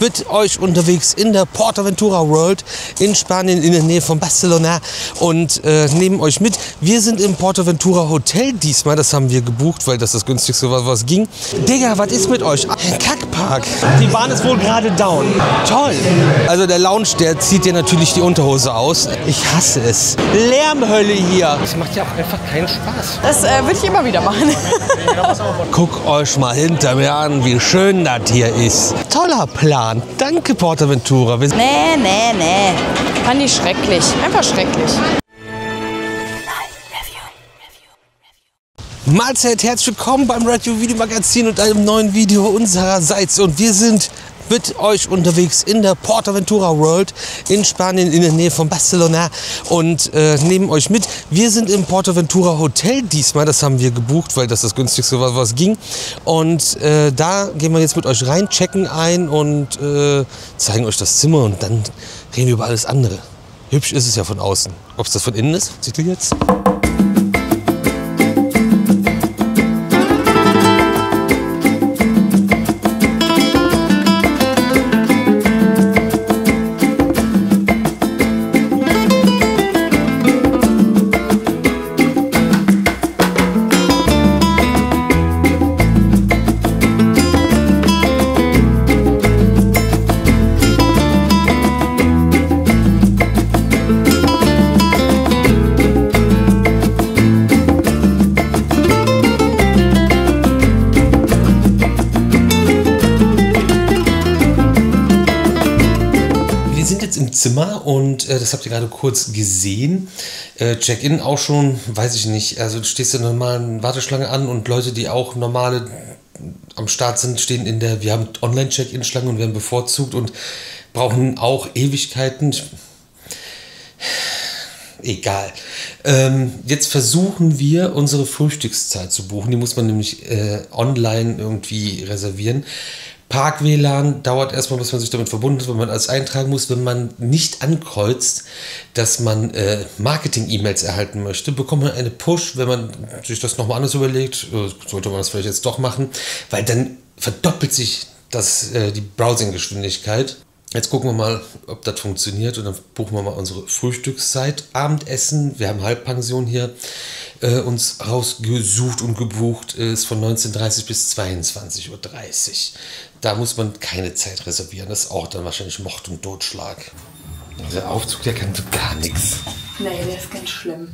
mit euch unterwegs in der PortAventura World in Spanien in der Nähe von Barcelona und nehmen euch mit. Wir sind im PortAventura Hotel diesmal, das haben wir gebucht, weil das günstigste war, was ging. Digga, was ist mit euch? Ein Kackpark. Die Bahn ist wohl gerade down. Toll. Also der Lounge, der zieht dir natürlich die Unterhose aus. Ich hasse es. Lärmhölle hier. Das macht ja auch einfach keinen Spaß. Das würde ich immer wieder machen. Guckt euch mal hinter mir an, wie schön das hier ist. Toller Plan. Danke, PortAventura. Nee. Fand ich schrecklich. Einfach schrecklich. Mahlzeit, herzlich willkommen beim Radio Video Magazin und einem neuen Video unsererseits. Und wir sind mit euch unterwegs in der PortAventura World in Spanien in der Nähe von Barcelona und nehmen euch mit. Wir sind im PortAventura Hotel diesmal, das haben wir gebucht, weil das günstigste war, was ging. Und da gehen wir jetzt mit euch rein, checken ein und zeigen euch das Zimmer und dann reden wir über alles andere. Hübsch ist es ja von außen. Ob es das von innen ist, seht ihr jetzt? Zimmer und das habt ihr gerade kurz gesehen. Check-in auch schon, weiß ich nicht. Also du stehst in der normalen Warteschlange an und Leute, die auch normale am Start sind, stehen in der, wir haben Online-Check-in-Schlange und werden bevorzugt und brauchen auch Ewigkeiten. Egal. Jetzt versuchen wir, unsere Frühstückszeit zu buchen. Die muss man nämlich online irgendwie reservieren. Park-WLAN dauert erstmal, bis man sich damit verbunden ist, wenn man alles eintragen muss. Wenn man nicht ankreuzt, dass man Marketing-E-Mails erhalten möchte, bekommt man eine Push, wenn man sich das nochmal anders überlegt, sollte man das vielleicht jetzt doch machen, weil dann verdoppelt sich die Browsing-Geschwindigkeit. Jetzt gucken wir mal, ob das funktioniert und dann buchen wir mal unsere Frühstückszeit. Abendessen, wir haben Halbpension hier uns rausgesucht und gebucht, ist von 19:30 bis 22:30 Uhr. Da muss man keine Zeit reservieren, das ist auch dann wahrscheinlich Mord und Totschlag. Der Aufzug, der kann gar nichts. Nee, der ist ganz schlimm.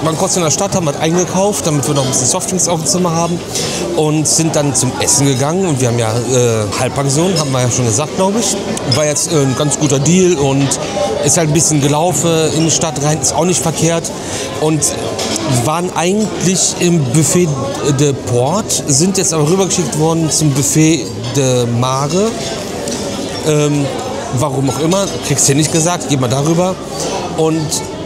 Wir waren kurz in der Stadt, haben was eingekauft, damit wir noch ein bisschen Softdrinks auf dem Zimmer haben und sind dann zum Essen gegangen und wir haben ja Halbpension, haben wir ja schon gesagt, glaube ich. War jetzt ein ganz guter Deal und ist halt ein bisschen gelaufen in die Stadt rein, ist auch nicht verkehrt und waren eigentlich im Buffet de Port, sind jetzt aber rübergeschickt worden zum Buffet de Mare. Warum auch immer, kriegst du ja nicht gesagt, geh mal darüber. Und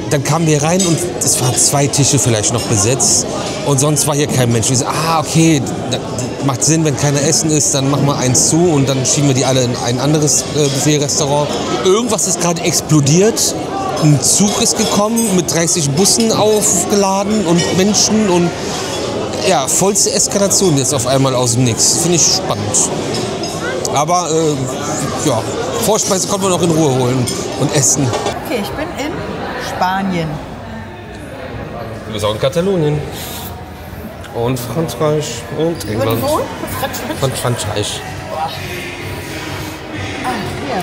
dann kamen wir rein und es waren 2 Tische vielleicht noch besetzt und sonst war hier kein Mensch. Wir so, okay, das macht Sinn, wenn keiner essen ist, dann machen wir eins zu und dann schieben wir die alle in ein anderes Buffet-Restaurant. Irgendwas ist gerade explodiert. Ein Zug ist gekommen, mit 30 Bussen aufgeladen und Menschen und ja, vollste Eskalation jetzt auf einmal aus dem Nix. Finde ich spannend. Aber ja, Vorspeise konnten wir noch in Ruhe holen und essen. Okay, ich bin in Spanien. Du bist auch in Katalonien. Und Frankreich und England. Und Frankreich. Hier.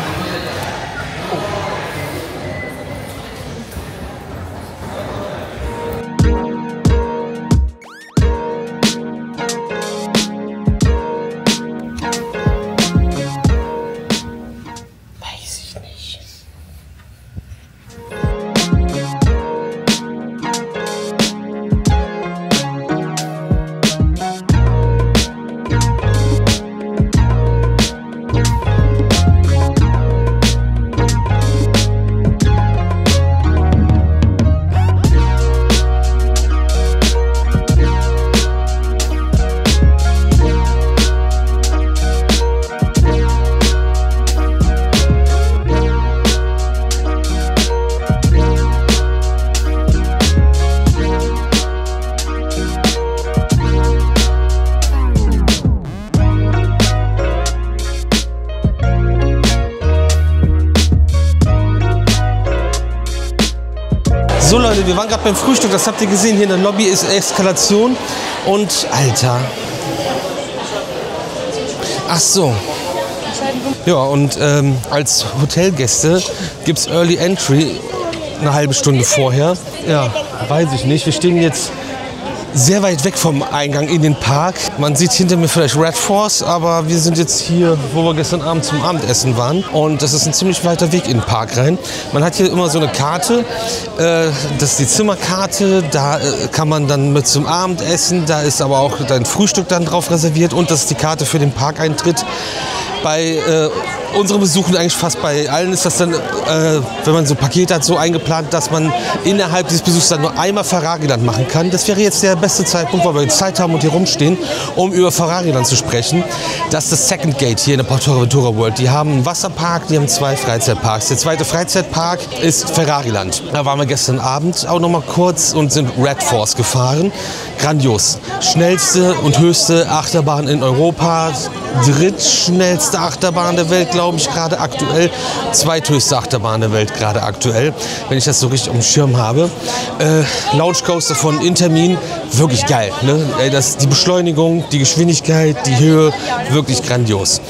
So Leute, wir waren gerade beim Frühstück, das habt ihr gesehen, hier in der Lobby ist Eskalation und Alter. Ach so. Ja, und als Hotelgäste gibt es Early Entry eine halbe Stunde vorher. Ja, weiß ich nicht. Wir stehen jetzt sehr weit weg vom Eingang in den Park. Man sieht hinter mir vielleicht Red Force, aber wir sind jetzt hier, wo wir gestern Abend zum Abendessen waren. Und das ist ein ziemlich weiter Weg in den Park rein. Man hat hier immer so eine Karte, das ist die Zimmerkarte, da kann man dann mit zum Abendessen, da ist aber auch dein Frühstück dann drauf reserviert und das ist die Karte für den Parkeintritt. Bei unseren Besuchen, eigentlich fast bei allen, ist das dann, wenn man so Pakete hat, so eingeplant, dass man innerhalb dieses Besuchs dann nur einmal Ferrariland machen kann. Das wäre jetzt der beste Zeitpunkt, weil wir Zeit haben und hier rumstehen, um über Ferrariland zu sprechen. Das ist das Second Gate hier in der PortAventura World. Die haben einen Wasserpark, die haben 2 Freizeitparks. Der zweite Freizeitpark ist Ferrariland. Da waren wir gestern Abend auch noch mal kurz und sind Red Force gefahren. Grandios. Schnellste und höchste Achterbahn in Europa. Drittschnellste Achterbahn der Welt, glaube ich, gerade aktuell. Zweithöchste Achterbahn der Welt, gerade aktuell, wenn ich das so richtig auf dem Schirm habe. Launch Coaster von Intermin, wirklich geil. Ne? Die Beschleunigung, die Geschwindigkeit, die Höhe, wirklich grandios.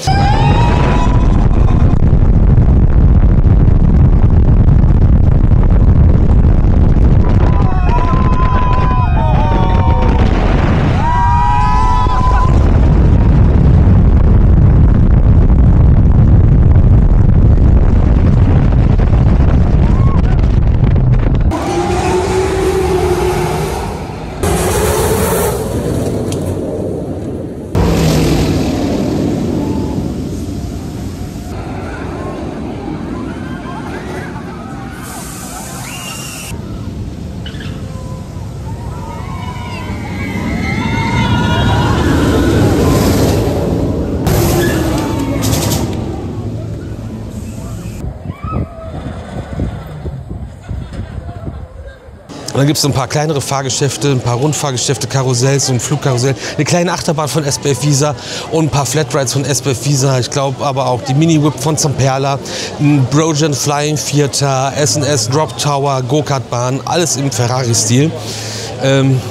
Und dann gibt es so ein paar kleinere Fahrgeschäfte, ein paar Rundfahrgeschäfte, Karussells, so ein Flugkarussell, eine kleine Achterbahn von SBF Visa und ein paar Flatrides von SBF Visa. Ich glaube aber auch die Mini-Whip von Zamperla, ein Brogen Flying Theater, S&S Drop Tower, Go-Kart-Bahn, alles im Ferrari-Stil.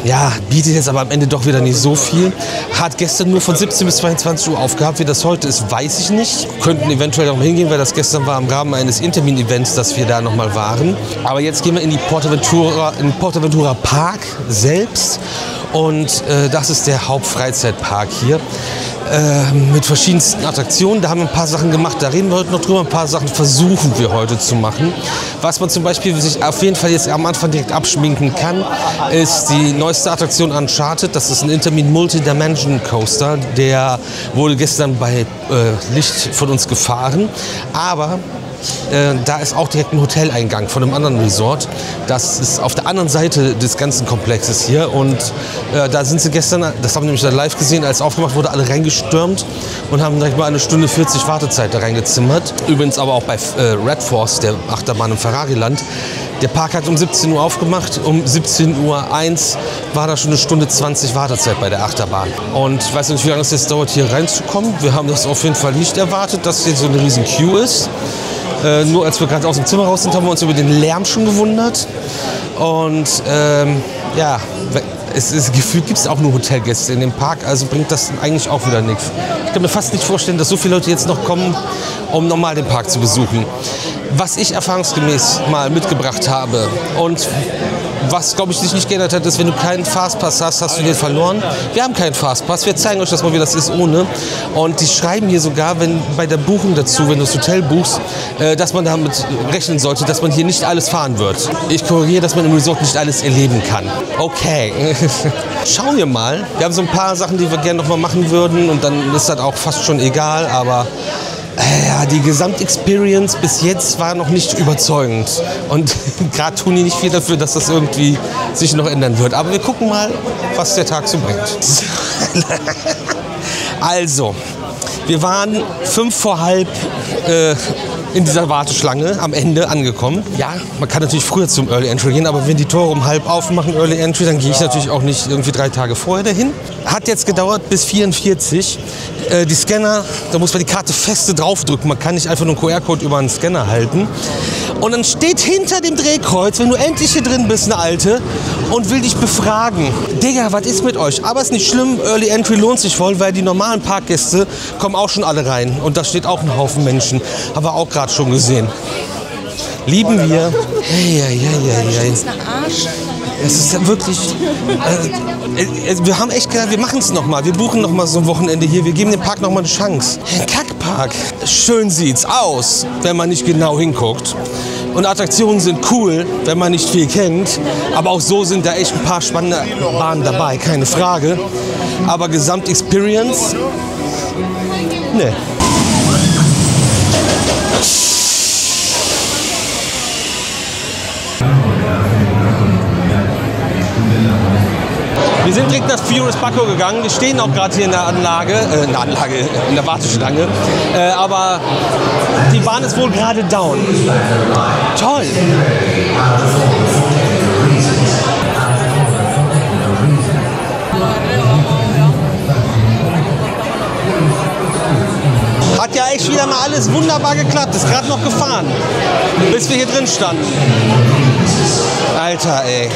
Ja, bietet jetzt aber am Ende doch wieder nicht so viel. Hat gestern nur von 17 bis 22 Uhr aufgehabt. Wie das heute ist, weiß ich nicht. Könnten eventuell noch mal hingehen, weil das gestern war im Rahmen eines Intermin-Events, dass wir da noch mal waren. Aber jetzt gehen wir in die PortAventura Park selbst. Und das ist der Hauptfreizeitpark hier. Mit verschiedensten Attraktionen. Da haben wir ein paar Sachen gemacht, da reden wir heute noch drüber. Ein paar Sachen versuchen wir heute zu machen. Was man zum Beispiel sich auf jeden Fall jetzt am Anfang direkt abschminken kann, ist die neueste Attraktion Uncharted. Das ist ein Intermin Multi-Dimension Coaster. Der wurde gestern bei Licht von uns gefahren. Aber Da ist auch direkt ein Hoteleingang von einem anderen Resort. Das ist auf der anderen Seite des ganzen Komplexes hier. Und da sind sie gestern, das haben wir nämlich dann live gesehen, als aufgemacht wurde, alle reingestürmt und haben direkt mal 1 Stunde 40 Wartezeit da reingezimmert. Übrigens aber auch bei Red Force, der Achterbahn im Ferrari-Land. Der Park hat um 17 Uhr aufgemacht, um 17:01 Uhr war da schon 1 Stunde 20 Wartezeit bei der Achterbahn. Und ich weiß nicht, wie lange es jetzt dauert, hier reinzukommen. Wir haben das auf jeden Fall nicht erwartet, dass hier so eine riesen Queue ist. Nur als wir gerade aus dem Zimmer raus sind, haben wir uns über den Lärm schon gewundert. Und ja, gefühlt gibt es auch nur Hotelgäste in dem Park, also bringt das eigentlich auch wieder nichts. Ich kann mir fast nicht vorstellen, dass so viele Leute jetzt noch kommen, um normal den Park zu besuchen. Was ich erfahrungsgemäß mal mitgebracht habe und was, glaube ich, sich nicht geändert hat, ist, wenn du keinen Fastpass hast, hast du den verloren. Wir haben keinen Fastpass, wir zeigen euch das mal, wie das ist ohne. Und die schreiben hier sogar, wenn bei der Buchung dazu, wenn du das Hotel buchst, dass man damit rechnen sollte, dass man hier nicht alles fahren wird. Ich korrigiere, dass man im Resort nicht alles erleben kann. Okay, schauen wir mal. Wir haben so ein paar Sachen, die wir gerne noch mal machen würden und dann ist das auch fast schon egal, aber ja, die Gesamtexperience bis jetzt war noch nicht überzeugend. Und gerade tun die nicht viel dafür, dass das irgendwie sich noch ändern wird. Aber wir gucken mal, was der Tag so bringt. Also, wir waren 5:45 in dieser Warteschlange am Ende angekommen. Ja, man kann natürlich früher zum Early Entry gehen, aber wenn die Tore um 1:30 aufmachen, Early Entry, dann gehe ich natürlich auch nicht irgendwie 3 Tage vorher dahin. Hat jetzt gedauert bis 44. Die Scanner, da muss man die Karte feste draufdrücken. Man kann nicht einfach nur einen QR-Code über einen Scanner halten. Und dann steht hinter dem Drehkreuz, wenn du endlich hier drin bist, eine Alte und will dich befragen. Digga, was ist mit euch? Aber ist nicht schlimm, Early Entry lohnt sich voll, weil die normalen Parkgäste kommen auch schon alle rein. Und da steht auch ein Haufen Menschen. Haben wir auch gerade schon gesehen. Lieben wir. Es ist ja wirklich. Wir haben echt gedacht, wir machen es nochmal. Wir buchen nochmal so ein Wochenende hier. Wir geben dem Park nochmal eine Chance. Ein Kackpark. Schön sieht's aus, wenn man nicht genau hinguckt. Und Attraktionen sind cool, wenn man nicht viel kennt. Aber auch so sind da echt ein paar spannende Bahnen dabei, keine Frage. Aber Gesamtexperience? Nee. Wir sind direkt nach Furious Baco gegangen. Wir stehen auch gerade hier in der Anlage, in der Warteschlange. Aber die Bahn ist wohl gerade down. Toll! Hat ja echt wieder mal alles wunderbar geklappt. Ist gerade noch gefahren, bis wir hier drin standen. Alter, ey.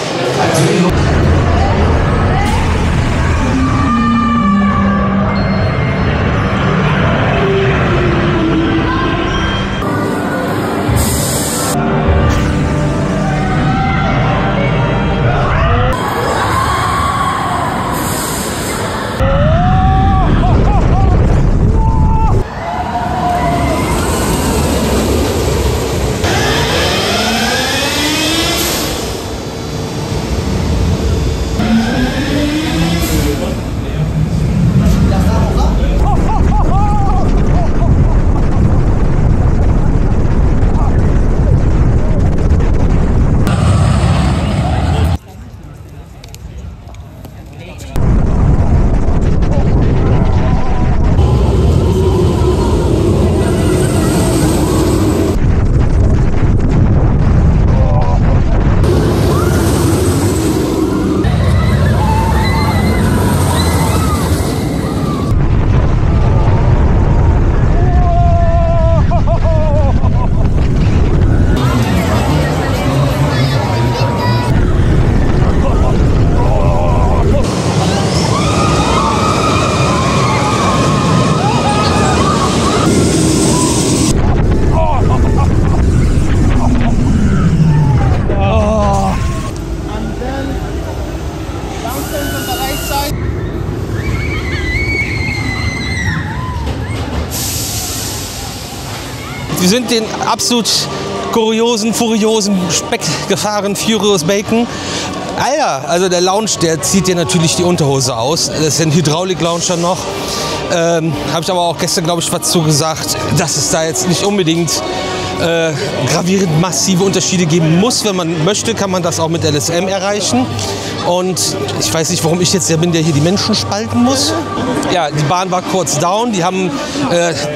Wir sind den absolut furiosen Speck gefahren, Furious Bacon. Alter, also der Lounge, der zieht dir natürlich die Unterhose aus. Das ist ein Hydraulik-Launcher noch. Habe ich aber auch gestern, glaube ich, was zu gesagt, dass es da jetzt nicht unbedingt gravierend massive Unterschiede geben muss. Wenn man möchte, kann man das auch mit LSM erreichen. Und ich weiß nicht, warum ich jetzt der bin, der hier die Menschen spalten muss. Ja, die Bahn war kurz down. Die haben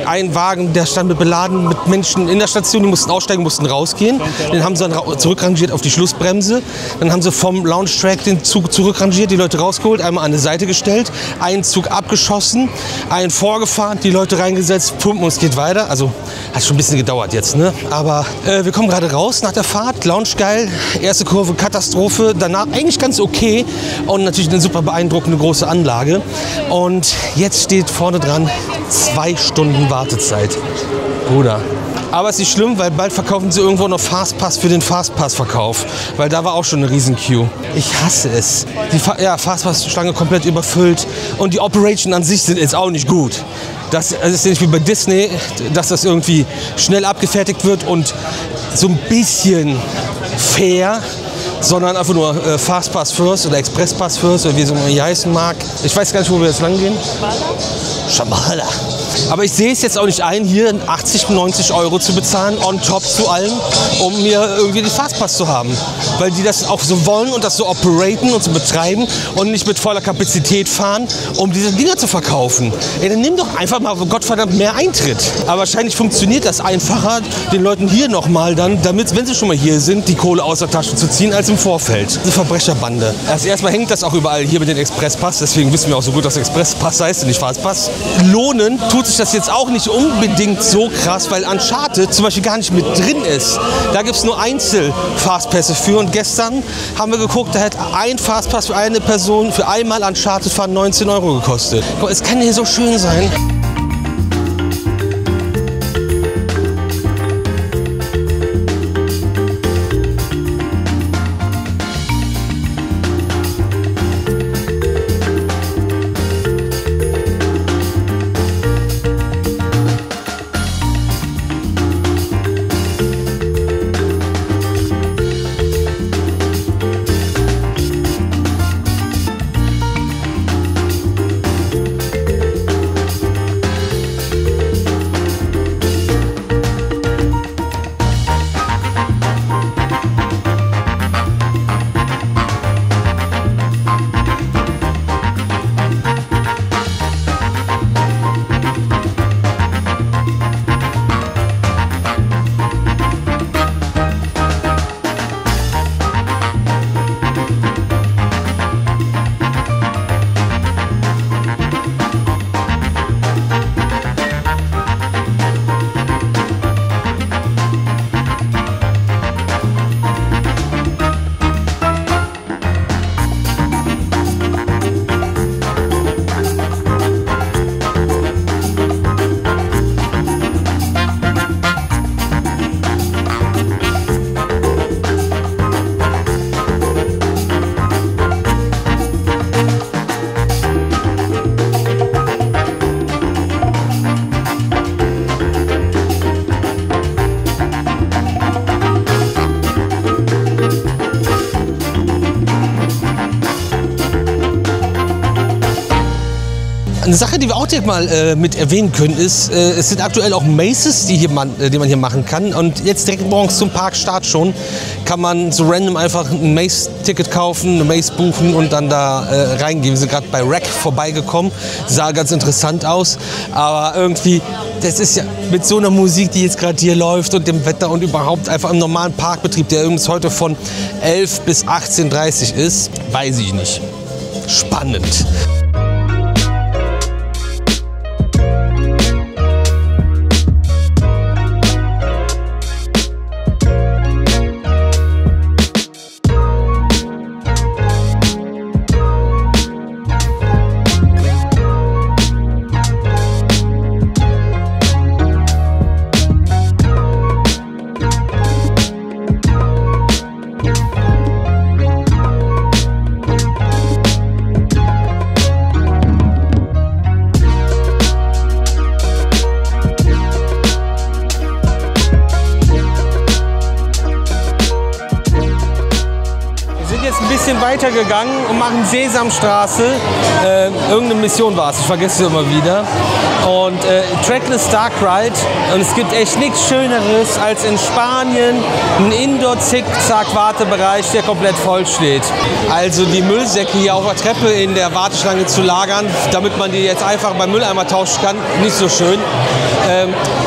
einen Wagen, der stand beladen mit Menschen in der Station. Die mussten aussteigen, mussten rausgehen. Den haben sie dann zurückrangiert auf die Schlussbremse. Dann haben sie vom Lounge-Track den Zug zurückrangiert, die Leute rausgeholt, einmal an die Seite gestellt, einen Zug abgeschossen, einen vorgefahren, die Leute reingesetzt, pumpen und es geht weiter. Also hat schon ein bisschen gedauert jetzt, ne? Aber wir kommen gerade raus nach der Fahrt. Lounge geil, erste Kurve Katastrophe, danach eigentlich ganz okay und natürlich eine super beeindruckende große Anlage. Und jetzt steht vorne dran 2 Stunden Wartezeit. Bruder. Aber es ist nicht schlimm, weil bald verkaufen sie irgendwo noch Fastpass für den Fastpass-Verkauf. Weil da war auch schon eine riesen Queue. Ich hasse es. Die Fastpass-Schlange komplett überfüllt. Und die Operation an sich ist auch nicht gut. Das ist nicht wie bei Disney, dass das irgendwie schnell abgefertigt wird und so ein bisschen fair, sondern einfach nur Fastpass First oder Expresspass First oder wie es immer hier heißen mag. Ich weiß gar nicht, wo wir jetzt lang gehen. Schamala. Aber ich sehe es jetzt auch nicht ein, hier 80, 90 Euro zu bezahlen, on top zu allem, um mir irgendwie den Fastpass zu haben. Weil die das auch so wollen und das so operaten und so betreiben und nicht mit voller Kapazität fahren, um diese Dinger zu verkaufen. Ey, dann nimm doch einfach mal, Gottverdammt, mehr Eintritt. Aber wahrscheinlich funktioniert das einfacher, den Leuten hier nochmal dann, damit, wenn sie schon mal hier sind, die Kohle aus der Tasche zu ziehen, als im Vorfeld. Diese Verbrecherbande. Erstmal hängt das auch überall hier mit dem Expresspass, deswegen wissen wir auch so gut, dass Expresspass heißt und nicht Fastpass. Lohnen tut sich das jetzt auch nicht unbedingt so krass, weil Uncharted zum Beispiel gar nicht mit drin ist. Da gibt es nur Einzel-Fastpässe für und gestern haben wir geguckt, da hat ein Fastpass für eine Person für einmal Uncharted fahren 19 Euro gekostet. Es kann hier so schön sein. Eine Sache, die wir auch direkt mal mit erwähnen können, ist, es sind aktuell auch Maces, die man hier machen kann. Und jetzt direkt morgens zum Parkstart schon kann man so random einfach ein Mace-Ticket kaufen, eine Mace buchen und dann da reingehen. Wir sind gerade bei Rack vorbeigekommen, sah ganz interessant aus. Aber irgendwie, das ist ja mit so einer Musik, die jetzt gerade hier läuft und dem Wetter und überhaupt einfach im normalen Parkbetrieb, der übrigens heute von 11 bis 18:30 ist, weiß ich nicht. Spannend. ein bisschen weiter gegangen und machen Sesamstraße. Irgendeine Mission war es, ich vergesse es immer wieder. Und Trackless Dark Ride. Und es gibt echt nichts Schöneres als in Spanien ein Indoor-Zickzack-Wartebereich, der komplett voll steht. Also die Müllsäcke hier auf der Treppe in der Warteschlange zu lagern, damit man die jetzt einfach beim Mülleimer tauschen kann, nicht so schön.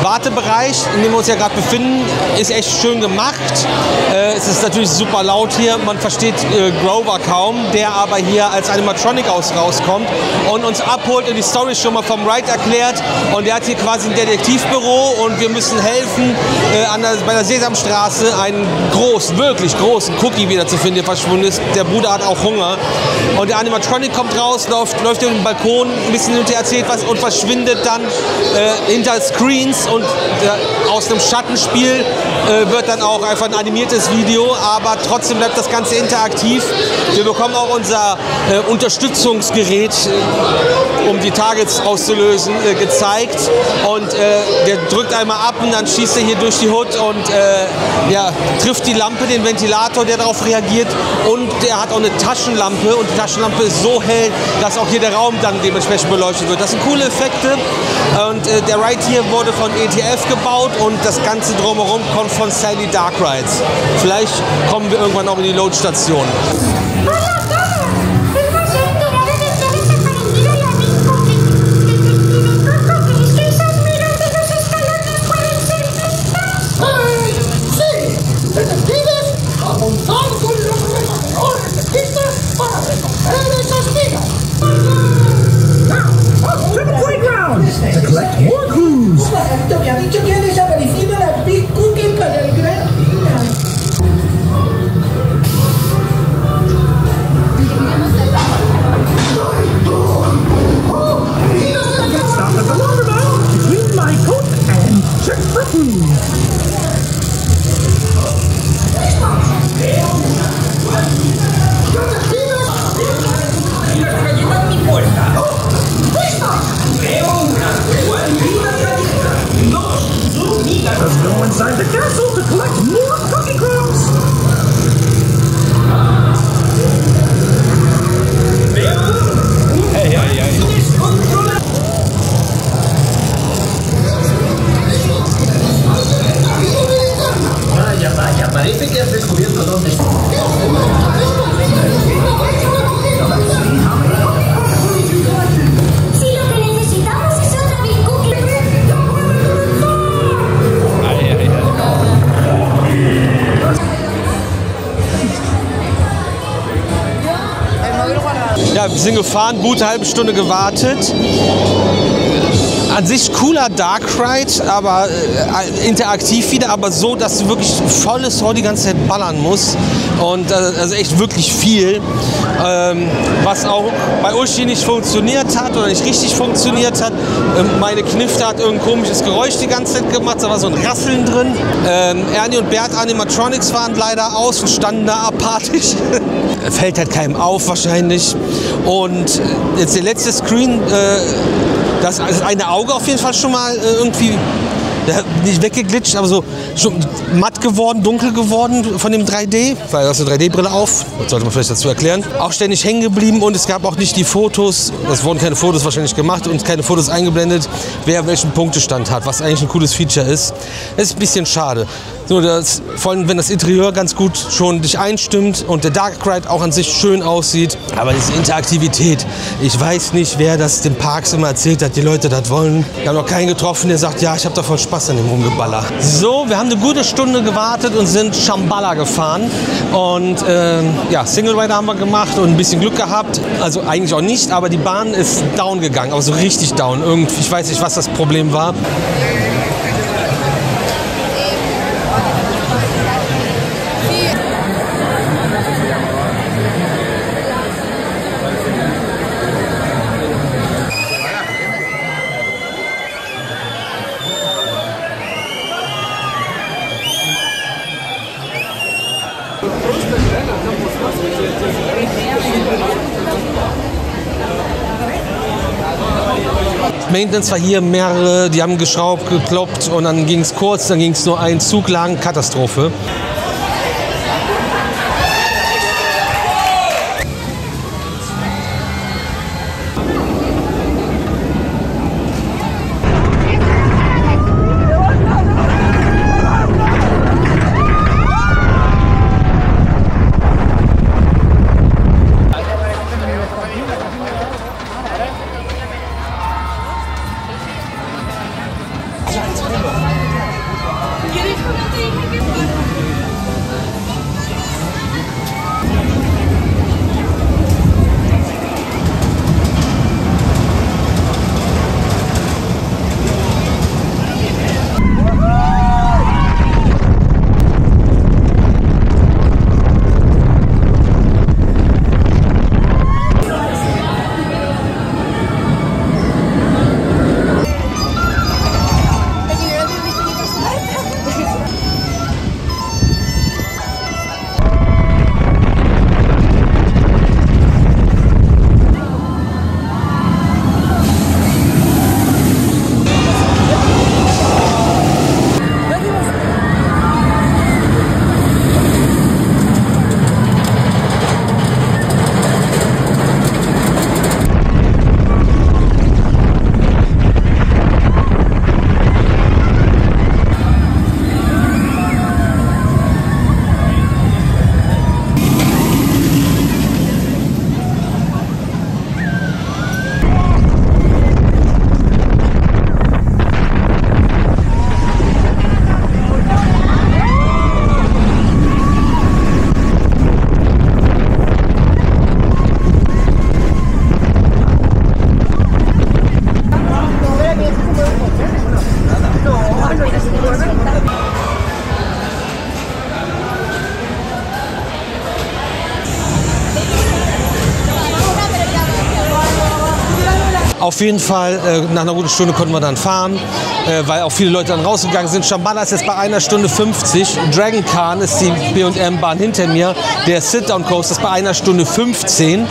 Wartebereich, in dem wir uns ja gerade befinden, ist echt schön gemacht. Es ist natürlich super laut hier, man versteht Grover kaum, der aber hier als Animatronic rauskommt und uns abholt und die Story schon mal vom Ride erklärt. Und der hat hier quasi ein Detektivbüro und wir müssen helfen, bei der Sesamstraße einen wirklich großen Cookie wieder zu finden, der verschwunden ist. Der Bruder hat auch Hunger. Und der Animatronic kommt raus, läuft über den Balkon, ein bisschen hinterher erzählt was und verschwindet dann hinter Screens und aus einem Schattenspiel wird dann auch einfach ein animiertes Video, aber trotzdem bleibt das Ganze interaktiv. Wir bekommen auch unser Unterstützungsgerät, um die Targets auszulösen, gezeigt und der drückt einmal ab und dann schießt er hier durch die Hood und trifft die Lampe, den Ventilator, der darauf reagiert, und der hat auch eine Taschenlampe und die Taschenlampe ist so hell, dass auch hier der Raum dann dementsprechend beleuchtet wird. Das sind coole Effekte und der Ride hier wurde von ETF gebaut und das Ganze drumherum kommt von Sally Dark Rides. Vielleicht kommen wir irgendwann auch in die Loadstation. Ja, wir sind gefahren, gute halbe Stunde gewartet. An sich cooler Dark Ride, aber interaktiv wieder, aber so, dass du wirklich volles Horn die ganze Zeit ballern musst. Und also echt wirklich viel. Was auch bei Uschi nicht funktioniert hat oder nicht richtig funktioniert hat. Meine Knifte hat irgendein komisches Geräusch die ganze Zeit gemacht, da war so ein Rasseln drin. Ernie und Bert Animatronics waren leider aus und standen da apathisch. Fällt halt keinem auf wahrscheinlich. Und jetzt der letzte Screen, das eine Auge auf jeden Fall schon mal irgendwie nicht weggeglitscht, aber so schon matt geworden, dunkel geworden von dem 3D, weil du hast eine 3D-Brille auf, das sollte man vielleicht dazu erklären. Auch ständig hängen geblieben und es gab auch nicht die Fotos, es wurden keine Fotos wahrscheinlich gemacht und keine Fotos eingeblendet, wer welchen Punktestand hat, was eigentlich ein cooles Feature ist. Das ist ein bisschen schade. So, vor allem, wenn das Interieur ganz gut schon dich einstimmt und der Dark Ride auch an sich schön aussieht. Aber diese Interaktivität, ich weiß nicht, wer das den Parks immer erzählt hat, die Leute das wollen. Wir haben noch keinen getroffen, der sagt, ja, ich habe davon Spaß an dem Rumgeballer. So, wir haben eine gute Stunde gewartet und sind Shambhala gefahren. Und ja, Single Rider haben wir gemacht und ein bisschen Glück gehabt. Also eigentlich auch nicht, aber die Bahn ist down gegangen, aber so richtig down. Irgendwie, ich weiß nicht, was das Problem war. Maintenance war hier mehrere, die haben geschraubt, gekloppt und dann ging es kurz, dann ging es nur ein Zug lang, Katastrophe. Auf jeden Fall, nach einer guten Stunde konnten wir dann fahren, weil auch viele Leute dann rausgegangen sind. Shambhala ist jetzt bei 1 Stunde 50. Dragon Khan ist die B&M-Bahn hinter mir. Der Sit-Down-Coaster ist bei 1 Stunde 15.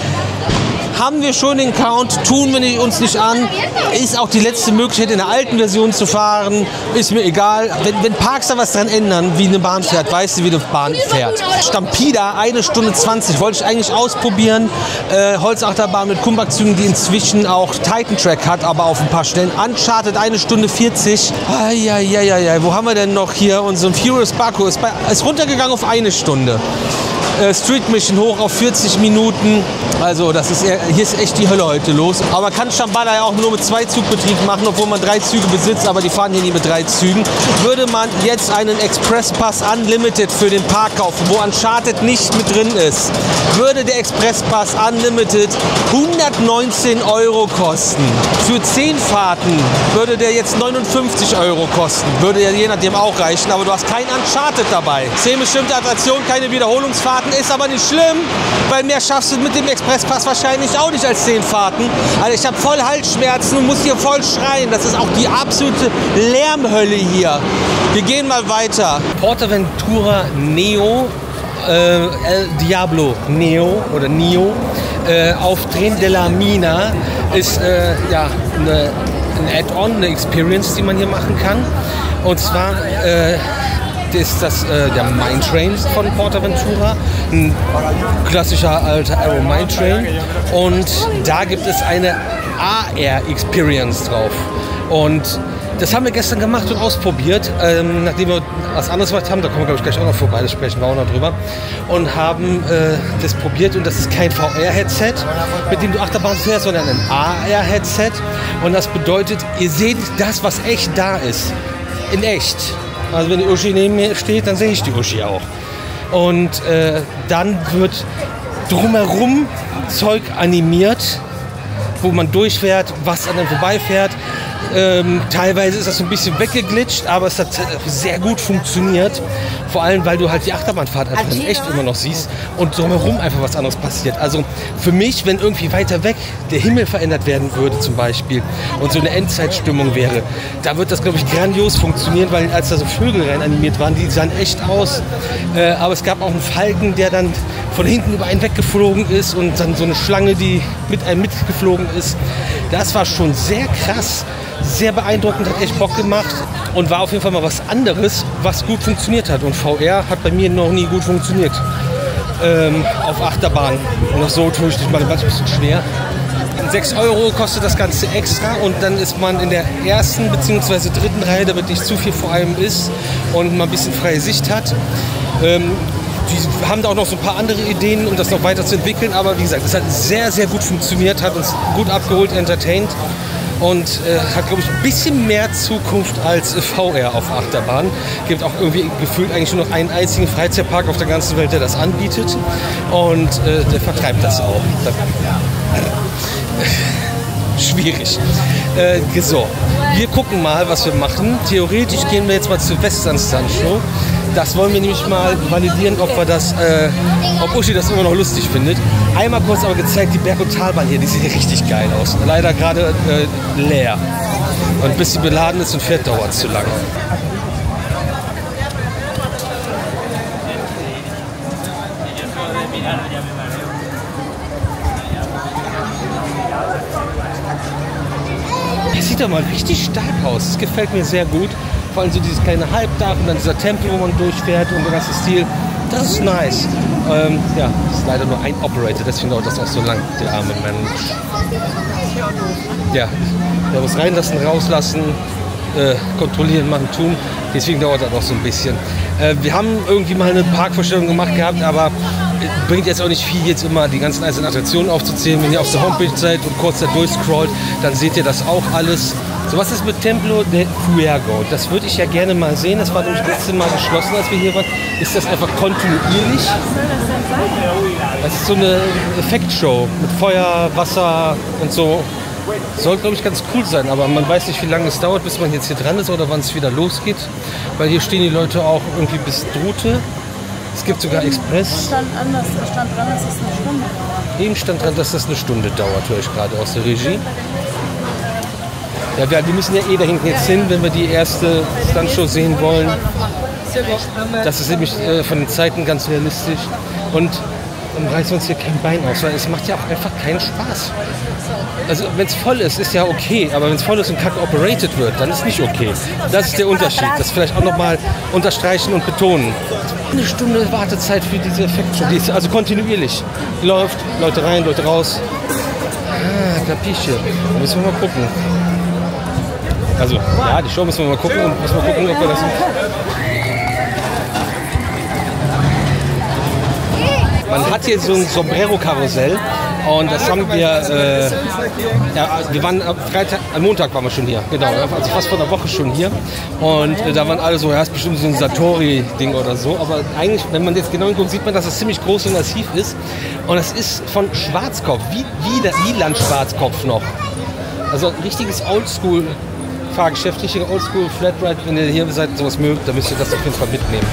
Haben wir schon den Count, tun wir uns nicht an. Ist auch die letzte Möglichkeit, in der alten Version zu fahren. Ist mir egal. Wenn Parks da was dran ändern, wie eine Bahn fährt, weißt du, wie eine Bahn fährt. Stampida, 1 Stunde 20, wollte ich eigentlich ausprobieren. Holzachterbahn mit Kumbak-Zügen, die inzwischen auch Titan Track hat, aber auf ein paar Stellen. Uncharted, 1 Stunde 40. Wo haben wir denn noch hier? Unseren Furious Baku ist runtergegangen auf 1 Stunde. Street Mission hoch auf 40 Minuten. Also hier ist echt die Hölle heute los. Aber man kann Shambhala ja auch nur mit 2 Zugbetrieb machen, obwohl man 3 Züge besitzt, aber die fahren hier nie mit 3 Zügen. Würde man jetzt einen Express Pass Unlimited für den Park kaufen, wo Uncharted nicht mit drin ist, würde der Express Pass Unlimited 119 € kosten. Für 10 Fahrten würde der jetzt 59 € kosten. Würde ja je nachdem auch reichen, aber du hast kein Uncharted dabei. 10 bestimmte Attraktionen, keine Wiederholungsfahrten. Ist aber nicht schlimm, weil mehr schaffst du mit dem Expresspass wahrscheinlich auch nicht als 10 Fahrten. Also ich habe voll Halsschmerzen und muss hier voll schreien. Das ist auch die absolute Lärmhölle hier. Wir gehen mal weiter. PortAventura Neo, El Diablo Neo oder Neo auf Tren de la Mina ist ein Add-on, eine Experience, die man hier machen kann. Und zwar ist das der Mine Train von PortAventura, ein klassischer alter Arrow Mine Train, und da gibt es eine AR-Experience drauf. Und das haben wir gestern gemacht und ausprobiert, nachdem wir was anderes gemacht haben, da kommen wir glaube ich gleich auch noch vorbei, da sprechen wir auch noch drüber, und haben das probiert, und das ist kein VR-Headset, mit dem du Achterbahn fährst, sondern ein AR-Headset, und das bedeutet, ihr seht das, was echt da ist, in echt. Also wenn die Uschi neben mir steht, dann sehe ich die Uschi auch. Und dann wird drumherum Zeug animiert, wo man durchfährt, was an einem vorbeifährt. Teilweise ist das so ein bisschen weggeglitscht, aber es hat sehr gut funktioniert. Vor allem, weil du halt die Achterbahnfahrt einfach in echt immer noch siehst und drumherum einfach was anderes passiert. Also für mich, wenn irgendwie weiter weg der Himmel verändert werden würde zum Beispiel und so eine Endzeitstimmung wäre, da wird das, glaube ich, grandios funktionieren, weil als da so Vögel rein animiert waren, die sahen echt aus. Aber es gab auch einen Falken, der dann von hinten über einen weggeflogen ist, und dann so eine Schlange, die mit einem mitgeflogen ist. Das war schon sehr krass. Sehr beeindruckend, hat echt Bock gemacht und war auf jeden Fall mal was anderes, was gut funktioniert hat. Und VR hat bei mir noch nie gut funktioniert auf Achterbahn. Und so tue ich dich mal ein bisschen schwer. 6 € kostet das Ganze extra, und dann ist man in der ersten bzw. dritten Reihe, damit nicht zu viel vor allem ist und man ein bisschen freie Sicht hat. Die haben da auch noch so ein paar andere Ideen, um das noch weiter zu entwickeln, aber wie gesagt, es hat sehr, sehr gut funktioniert, hat uns gut abgeholt, entertained. und hat, glaube ich, ein bisschen mehr Zukunft als VR auf Achterbahn. Gibt auch irgendwie gefühlt eigentlich nur noch einen einzigen Freizeitpark auf der ganzen Welt, der das anbietet, und der vertreibt das auch. Schwierig. So, wir gucken mal, was wir machen. Theoretisch gehen wir jetzt mal zur Western Stunt Show. Das wollen wir nämlich mal validieren, ob Uschi das immer noch lustig findet. Einmal kurz aber gezeigt, die Berg- und Talbahn hier, die sieht richtig geil aus. Leider gerade leer. Und bis sie beladen ist und fährt, dauert es zu lange. Das sieht doch mal richtig stark aus. Das gefällt mir sehr gut. Vor allem so dieses kleine Halbdach und dann dieser Tempel, wo man durchfährt und der ganze Stil. Das ist nice. Ja, das ist leider nur ein Operator, deswegen dauert das auch so lang, der arme Mensch. Ja, der muss reinlassen, rauslassen, kontrollieren, machen, tun. Deswegen dauert das auch so ein bisschen. Wir haben irgendwie mal eine Parkvorstellung gemacht gehabt, aber bringt jetzt auch nicht viel, jetzt immer die ganzen einzelnen Attraktionen aufzuzählen. Wenn ihr auf der Homepage seid und kurz da durchscrollt, dann seht ihr das auch alles. So, was ist mit Templo de Fuego? Das würde ich ja gerne mal sehen. Das war nämlich das letzte Mal geschlossen, als wir hier waren. Ist das einfach kontinuierlich? Das ist so eine Effektshow mit Feuer, Wasser und so. Soll, glaube ich, ganz cool sein, aber man weiß nicht, wie lange es dauert, bis man jetzt hier dran ist oder wann es wieder losgeht. Weil hier stehen die Leute auch irgendwie bis Drute. Es gibt sogar Express. Stand dran, dass es eine Stunde dauert. Eben stand dran, dass das eine Stunde dauert, höre ich gerade aus der Regie. Ja, wir müssen ja eh da hinten jetzt hin, wenn wir die erste Stuntshow sehen wollen. Das ist nämlich von den Zeiten ganz realistisch. Und dann reißen wir uns hier kein Bein aus, weil es macht ja auch einfach keinen Spaß. Also wenn es voll ist, ist ja okay, aber wenn es voll ist und kacke operated wird, dann ist nicht okay. Das ist der Unterschied. Das vielleicht auch nochmal unterstreichen und betonen. Eine Stunde Wartezeit für diese Effektshow, die ist also kontinuierlich. Läuft, Leute rein, Leute raus. Ah, Kapische. Da müssen wir mal gucken. Also, ja, die Show müssen wir mal gucken und müssen wir gucken, ob wir das... Man hat hier so ein Sombrero-Karussell und das haben wir, ja, wir waren am Montag waren wir schon hier, genau, also fast vor einer Woche schon hier und da waren alle so, ja, ist bestimmt so ein Satori-Ding oder so, aber eigentlich, wenn man jetzt genau hinguckt, sieht man, dass es ziemlich groß und massiv ist und das ist von Schwarzkopf, wie der Wieland Schwarzkopf noch, also ein richtiges Oldschool Fahrgeschäft, richtiger Oldschool Flatride, wenn ihr hier seid, sowas mögt, dann müsst ihr das auf jeden Fall mitnehmen.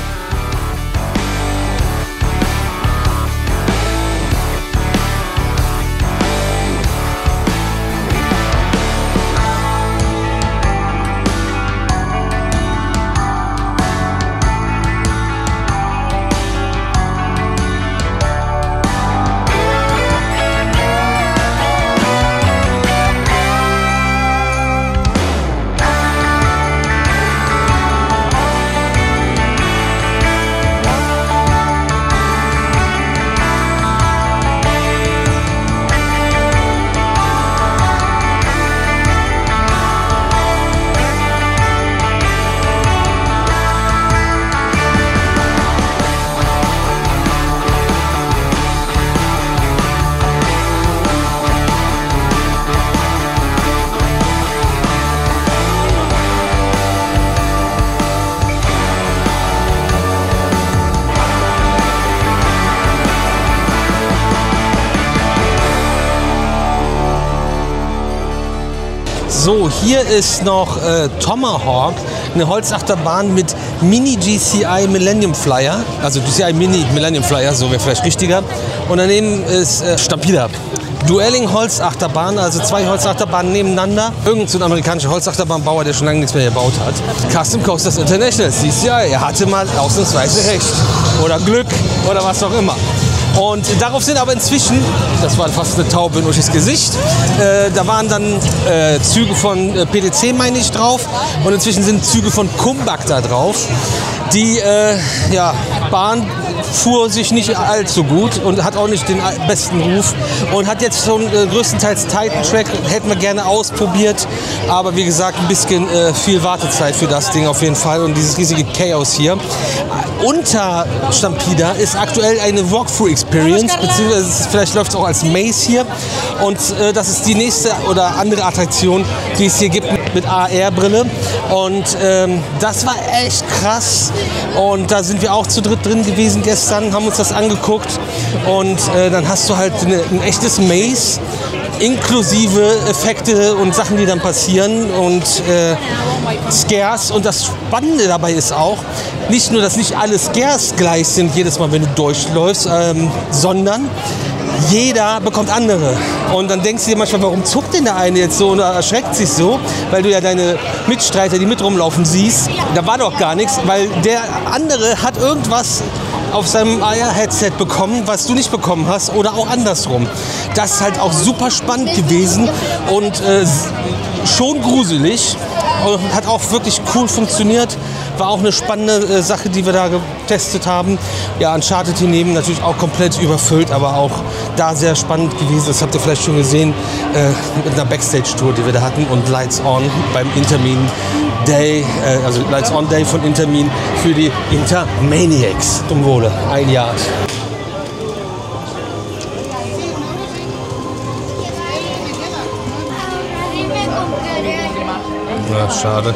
So, hier ist noch Tomahawk, eine Holzachterbahn mit Mini GCI Millennium Flyer, also GCI Mini Millennium Flyer, so wäre vielleicht richtiger. Und daneben ist Stampeder. Dueling Holzachterbahn, also zwei Holzachterbahnen nebeneinander. Irgend so ein amerikanischer Holzachterbahn-Bauer, der schon lange nichts mehr gebaut hat. Custom Coasters International, CCI, er hatte mal ausnahmsweise recht. Oder Glück oder was auch immer. Und darauf sind aber inzwischen, das war fast eine Taube in Uschis Gesicht, da waren dann Züge von PDC, meine ich, drauf. Und inzwischen sind Züge von Kumbak da drauf. Die Bahn fuhr sich nicht allzu gut und hat auch nicht den besten Ruf. Und hat jetzt schon größtenteils Titan Track, hätten wir gerne ausprobiert. Aber wie gesagt, ein bisschen viel Wartezeit für das Ding auf jeden Fall. Und dieses riesige Chaos hier. Unter Stampeder ist aktuell eine Walkthrough Experience, beziehungsweise vielleicht läuft es auch als Maze hier. Und das ist die nächste oder andere Attraktion, die es hier gibt mit AR-Brille. Und das war echt krass. Und da sind wir auch zu dritt drin gewesen gestern, haben uns das angeguckt. Und dann hast du halt ein echtes Maze, inklusive Effekte und Sachen, die dann passieren und Scares. Und das Spannende dabei ist auch, nicht nur, dass nicht alle Scares gleich sind jedes Mal, wenn du durchläufst, sondern jeder bekommt andere. Und dann denkst du dir manchmal, warum zuckt denn der eine jetzt so und erschreckt sich so? Weil du ja deine Mitstreiter, die mit rumlaufen, siehst. Da war doch gar nichts, weil der andere hat irgendwas auf seinem AR-Headset bekommen, was du nicht bekommen hast oder auch andersrum. Das ist halt auch super spannend gewesen und schon gruselig. Hat auch wirklich cool funktioniert. War auch eine spannende Sache, die wir da getestet haben. Ja, Uncharted hier neben natürlich auch komplett überfüllt, aber auch da sehr spannend gewesen. Das habt ihr vielleicht schon gesehen mit einer Backstage-Tour, die wir da hatten. Und Lights On beim Intermin Day, also Lights On Day von Intermin für die Intermaniacs. Zum Wohle, ein Jahr. Ja, schade.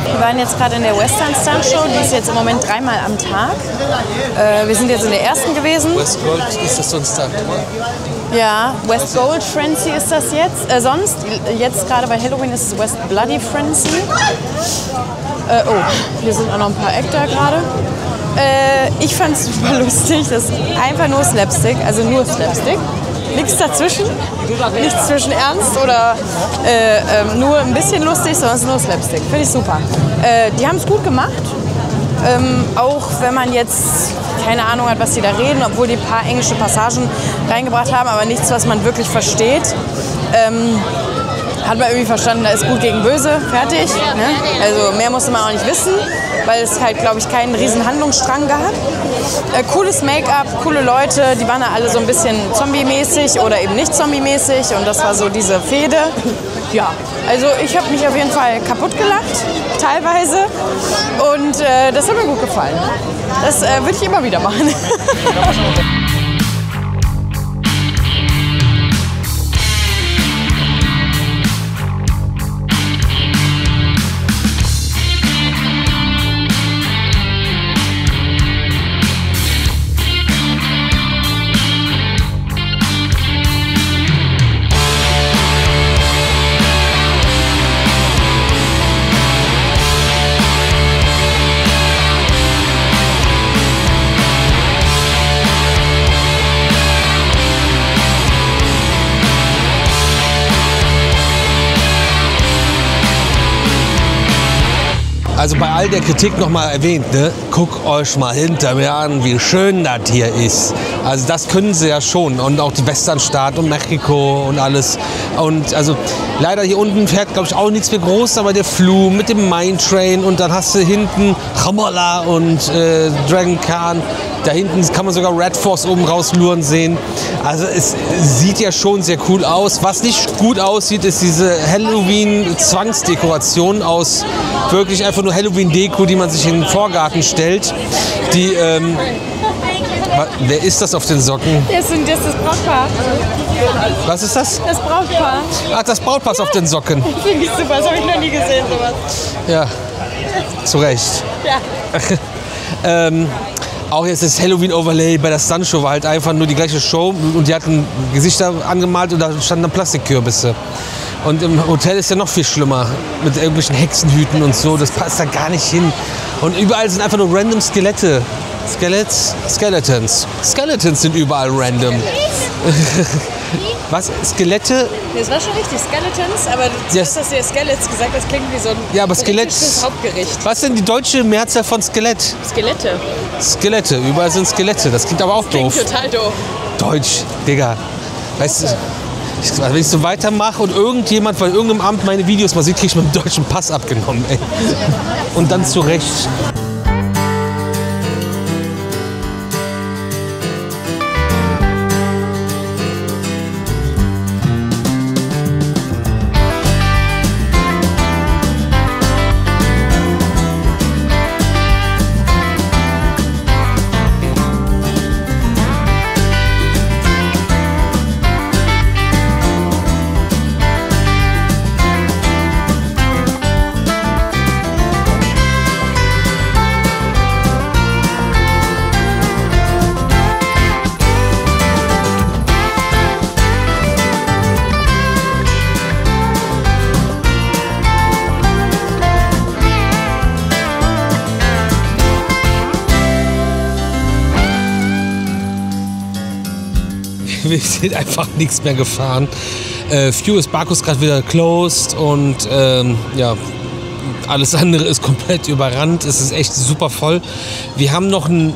Wir waren jetzt gerade in der Western Star Show, die ist jetzt im Moment 3-mal am Tag. Wir sind jetzt in der ersten gewesen. West Gold ist das sonst da? Ja, West Gold Frenzy ist das jetzt. Sonst, jetzt gerade bei Halloween ist es West Bloody Frenzy. Oh, hier sind auch noch ein paar Actor gerade. Ich fand es super lustig. Das ist einfach nur Slapstick, also nur Slapstick. Nichts dazwischen, nichts zwischen ernst oder nur ein bisschen lustig, sondern es ist nur Slapstick. Finde ich super. Die haben es gut gemacht, auch wenn man jetzt keine Ahnung hat, was die da reden, obwohl die ein paar englische Passagen reingebracht haben, aber nichts, was man wirklich versteht. Hat man irgendwie verstanden, da ist gut gegen böse, fertig. Ne? Also mehr musste man auch nicht wissen, weil es halt, glaube ich, keinen riesen Handlungsstrang gab. Cooles Make-up, coole Leute, die waren da alle so ein bisschen zombie-mäßig oder eben nicht zombie-mäßig und das war so diese Fehde. Ja, also ich habe mich auf jeden Fall kaputt gelacht, teilweise, und das hat mir gut gefallen. Das würde ich immer wieder machen. Also bei all der Kritik nochmal erwähnt, ne? Guckt euch mal hinter mir an, wie schön das hier ist. Also das können sie ja schon. Und auch die Westernstaat und Mexiko und alles. Und also leider hier unten fährt, glaube ich, auch nichts mehr groß, aber der Flume mit dem Mine Train und dann hast du hinten Ramallah und Dragon Khan. Da hinten kann man sogar Red Force oben rausluren sehen. Also es sieht ja schon sehr cool aus. Was nicht gut aussieht, ist diese Halloween-Zwangsdekoration aus wirklich einfach nur Halloween-Deko, die man sich in den Vorgarten stellt. Die, wer ist das auf den Socken? Das ist das Brautpaar. Was ist das? Das Brautpaar. Ach, das Brautpaar ist auf den Socken. Finde ich super, das habe ich noch nie gesehen, sowas. Ja, zu Recht. Ja. Auch jetzt das Halloween-Overlay bei der Stunt-Show war halt einfach nur die gleiche Show und die hatten Gesichter angemalt und da standen dann Plastikkürbisse. Und im Hotel ist ja noch viel schlimmer mit irgendwelchen Hexenhüten und so, das passt da gar nicht hin. Und überall sind einfach nur random Skelette. Skeletons sind überall random. Was? Skelette? Das war schon richtig, Skeletons, aber du hast das ja Skeletts gesagt, das klingt wie so ein ja, aber britisches Hauptgericht. Was ist denn die deutsche Mehrzahl von Skelett? Skelette. Skelette, überall sind Skelette, das klingt aber auch doof. Klingt total doof. Deutsch, Digga. Weißt du, wenn ich so weitermache und irgendjemand bei irgendeinem Amt meine Videos mal sieht, kriege ich meinen deutschen Pass abgenommen, ey. Und dann zu Recht. Wir sind einfach nichts mehr gefahren. Furious Baku ist gerade wieder closed und ja, alles andere ist komplett überrannt. Es ist echt super voll. Wir haben noch ein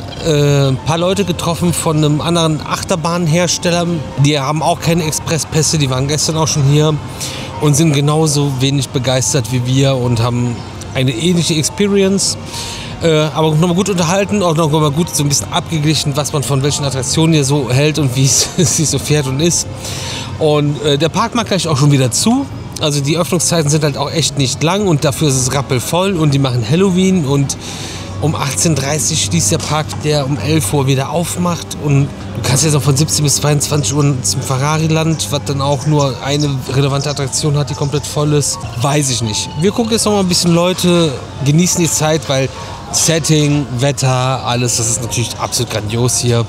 paar Leute getroffen von einem anderen Achterbahnhersteller. Die haben auch keine Expresspässe, die waren gestern auch schon hier und sind genauso wenig begeistert wie wir und haben eine ähnliche Experience. Aber nochmal gut unterhalten, auch nochmal gut so ein bisschen abgeglichen, was man von welchen Attraktionen hier so hält und wie es sich so fährt und ist. Und der Park macht gleich auch schon wieder zu. Also die Öffnungszeiten sind halt auch echt nicht lang und dafür ist es rappelvoll und die machen Halloween und um 18:30 Uhr schließt der Park, der um 11 Uhr wieder aufmacht und du kannst jetzt auch von 17 bis 22 Uhr zum Ferrari-Land, was dann auch nur eine relevante Attraktion hat, die komplett voll ist. Weiß ich nicht. Wir gucken jetzt noch mal ein bisschen Leute, genießen die Zeit, weil Setting, Wetter, alles, das ist natürlich absolut grandios hier.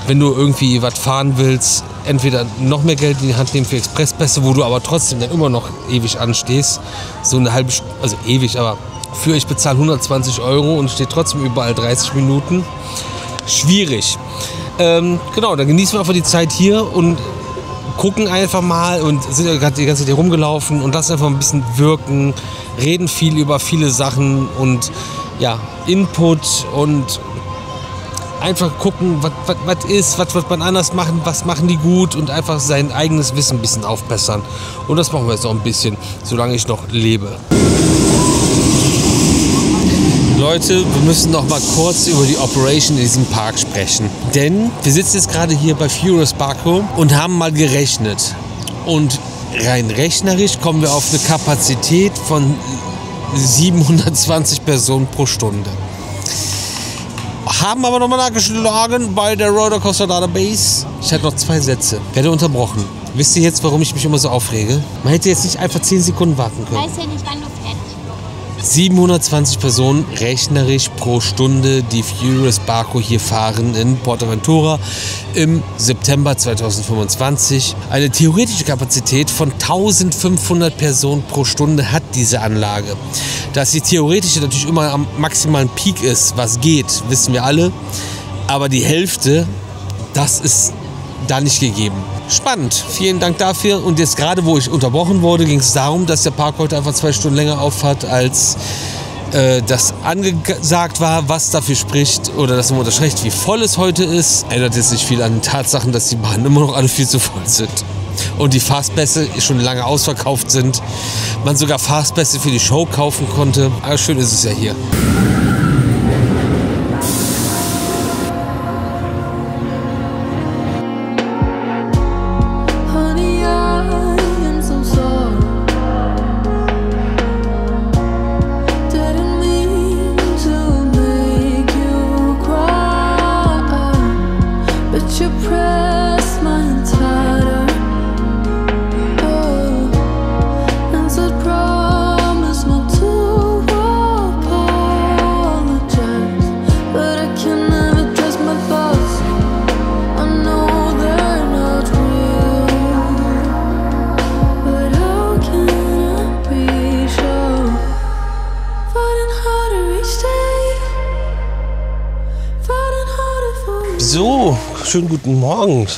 Wenn du irgendwie was fahren willst, entweder noch mehr Geld in die Hand nehmen für Expresspässe, wo du aber trotzdem dann immer noch ewig anstehst. So eine halbe Stunde, also ewig, aber für ich bezahle 120 € und stehe trotzdem überall 30 Minuten. Schwierig. Genau, dann genießen wir einfach die Zeit hier und gucken einfach mal und sind ja gerade die ganze Zeit hier rumgelaufen und lassen einfach ein bisschen wirken, reden viel über viele Sachen und ja, Input und einfach gucken, was ist, was wird man anders machen, was machen die gut und einfach sein eigenes Wissen ein bisschen aufbessern. Und das machen wir jetzt auch ein bisschen, solange ich noch lebe. Leute, wir müssen noch mal kurz über die Operation in diesem Park sprechen. Denn wir sitzen jetzt gerade hier bei Furious Baku und haben mal gerechnet. Und rein rechnerisch kommen wir auf eine Kapazität von 720 Personen pro Stunde. Haben aber nochmal nachgeschlagen bei der Rollercoaster Database. Ich hatte noch 2 Sätze. Werde unterbrochen. Wisst ihr jetzt, warum ich mich immer so aufrege? Man hätte jetzt nicht einfach 10 Sekunden warten können. Weiß ja nicht, wann du fährst. 720 Personen rechnerisch pro Stunde, die Furious Baku hier fahren in PortAventura im September 2025. Eine theoretische Kapazität von 1500 Personen pro Stunde hat diese Anlage. Dass die theoretische natürlich immer am maximalen Peak ist, was geht, wissen wir alle. Aber die Hälfte, das ist da nicht gegeben. Spannend, vielen Dank dafür. Und jetzt gerade, wo ich unterbrochen wurde, ging es darum, dass der Park heute einfach 2 Stunden länger auf hat als das angesagt war, was dafür spricht oder das immer unterstreicht, wie voll es heute ist. Ändert jetzt nicht viel an den Tatsachen, dass die Bahnen immer noch alle viel zu voll sind. Und die Fastpässe schon lange ausverkauft sind. Man sogar Fastpässe für die Show kaufen konnte. Aber schön ist es ja hier. So, schönen guten Morgen.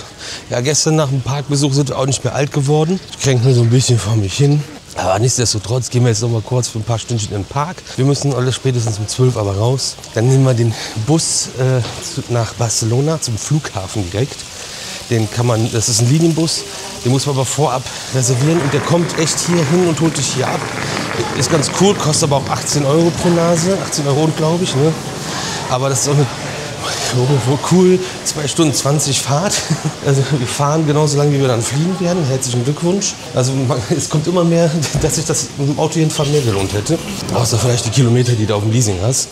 Ja, gestern nach dem Parkbesuch sind wir auch nicht mehr alt geworden. Ich kränke so ein bisschen vor mich hin. Aber nichtsdestotrotz gehen wir jetzt noch mal kurz für ein paar Stündchen in den Park. Wir müssen alle spätestens um 12 aber raus. Dann nehmen wir den Bus nach Barcelona zum Flughafen direkt. Den kann man, das ist ein Linienbus, den muss man aber vorab reservieren und der kommt echt hier hin und holt dich hier ab. Ist ganz cool, kostet aber auch 18 € pro Nase, 18 € glaube ich. Ne? Aber das ist auch eine cool, 2 Stunden 20 Fahrt. Also wir fahren genauso lange, wie wir dann fliegen werden. Herzlichen Glückwunsch. Also es kommt immer mehr, dass sich das mit dem Auto hinfahren mehr gelohnt hätte. Außer vielleicht die Kilometer, die du auf dem Leasing hast.